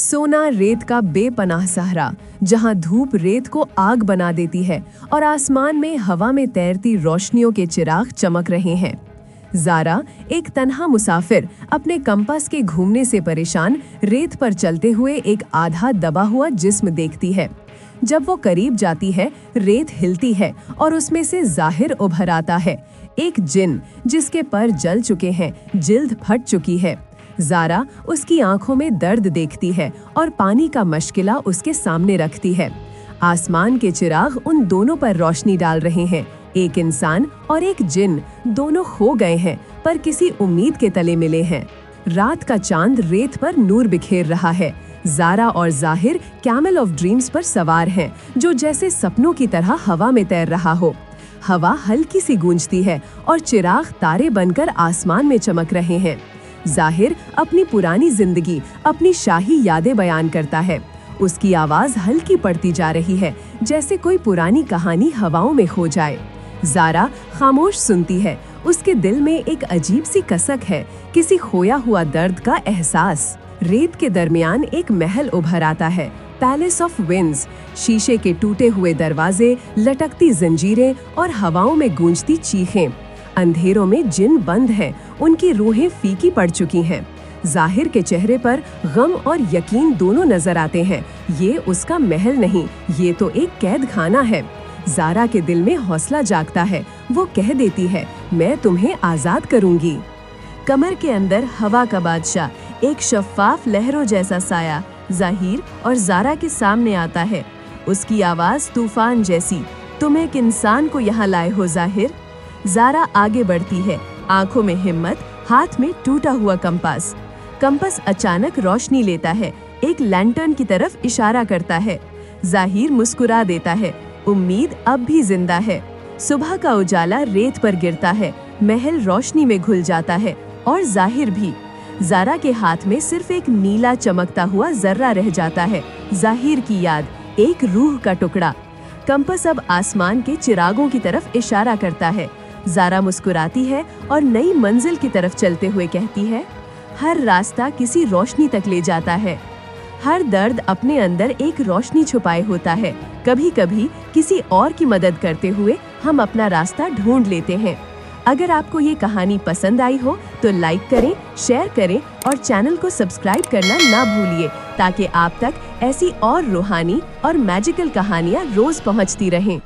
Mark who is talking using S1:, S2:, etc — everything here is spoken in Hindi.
S1: सोना रेत का बेपनाह सहारा, जहां धूप रेत को आग बना देती है और आसमान में हवा में तैरती रोशनियों के चिराग चमक रहे हैं। ज़ारा, एक तन्हा मुसाफिर, अपने कंपास के घूमने से परेशान रेत पर चलते हुए एक आधा दबा हुआ जिस्म देखती है। जब वो करीब जाती है, रेत हिलती है और उसमें से ज़ाहिर उभर आता है, एक जिन जिसके पर जल चुके हैं, जिल्द फट चुकी है। ज़ारा उसकी आंखों में दर्द देखती है और पानी का मशकिला उसके सामने रखती है। आसमान के चिराग उन दोनों पर रोशनी डाल रहे हैं। एक इंसान और एक जिन, दोनों खो गए हैं पर किसी उम्मीद के तले मिले हैं। रात का चांद रेत पर नूर बिखेर रहा है। ज़ारा और ज़ाहिर कैमल ऑफ ड्रीम्स पर सवार हैं, जो जैसे सपनों की तरह हवा में तैर रहा हो। हवा हल्की सी गूंजती है और चिराग तारे बनकर आसमान में चमक रहे हैं। ज़ाहिर अपनी पुरानी जिंदगी, अपनी शाही यादें बयान करता है। उसकी आवाज हल्की पड़ती जा रही है, जैसे कोई पुरानी कहानी हवाओं में खो जाए। ज़ारा खामोश सुनती है। उसके दिल में एक अजीब सी कसक है, किसी खोया हुआ दर्द का एहसास। रेत के दरमियान एक महल उभर आता है, पैलेस ऑफ विंड्स। शीशे के टूटे हुए दरवाजे, लटकती जंजीरें और हवाओं में गूंजती चीखें। अंधेरों में जिन बंद हैं, उनकी रूहें फीकी पड़ चुकी हैं। ज़ाहिर के चेहरे पर गम और यकीन दोनों नजर आते हैं। ये उसका महल नहीं, ये तो एक कैद खाना है। ज़ारा के दिल में हौसला जागता है। वो कह देती है, मैं तुम्हें आजाद करूंगी। कमर के अंदर हवा का बादशाह, एक शफ्फाफ लहरों जैसा साया, ज़ाहिर और ज़ारा के सामने आता है। उसकी आवाज तूफान जैसी, तुम एक इंसान को यहाँ लाए हो ज़ाहिर। ज़ारा आगे बढ़ती है, आंखों में हिम्मत, हाथ में टूटा हुआ कंपास। कंपास अचानक रोशनी लेता है, एक लैंटर्न की तरफ इशारा करता है। ज़ाहिर मुस्कुरा देता है, उम्मीद अब भी जिंदा है। सुबह का उजाला रेत पर गिरता है, महल रोशनी में घुल जाता है और ज़ाहिर भी। ज़ारा के हाथ में सिर्फ एक नीला चमकता हुआ जर्रा रह जाता है, ज़ाहिर की याद, एक रूह का टुकड़ा। कंपास अब आसमान के चिरागों की तरफ इशारा करता है। ज़ारा मुस्कुराती है और नई मंजिल की तरफ चलते हुए कहती है, हर रास्ता किसी रोशनी तक ले जाता है। हर दर्द अपने अंदर एक रोशनी छुपाए होता है। कभी कभी किसी और की मदद करते हुए हम अपना रास्ता ढूंढ लेते हैं। अगर आपको ये कहानी पसंद आई हो तो लाइक करें, शेयर करें और चैनल को सब्सक्राइब करना ना भूलिए, ताकि आप तक ऐसी और रूहानी और मैजिकल कहानियाँ रोज पहुँचती रहें।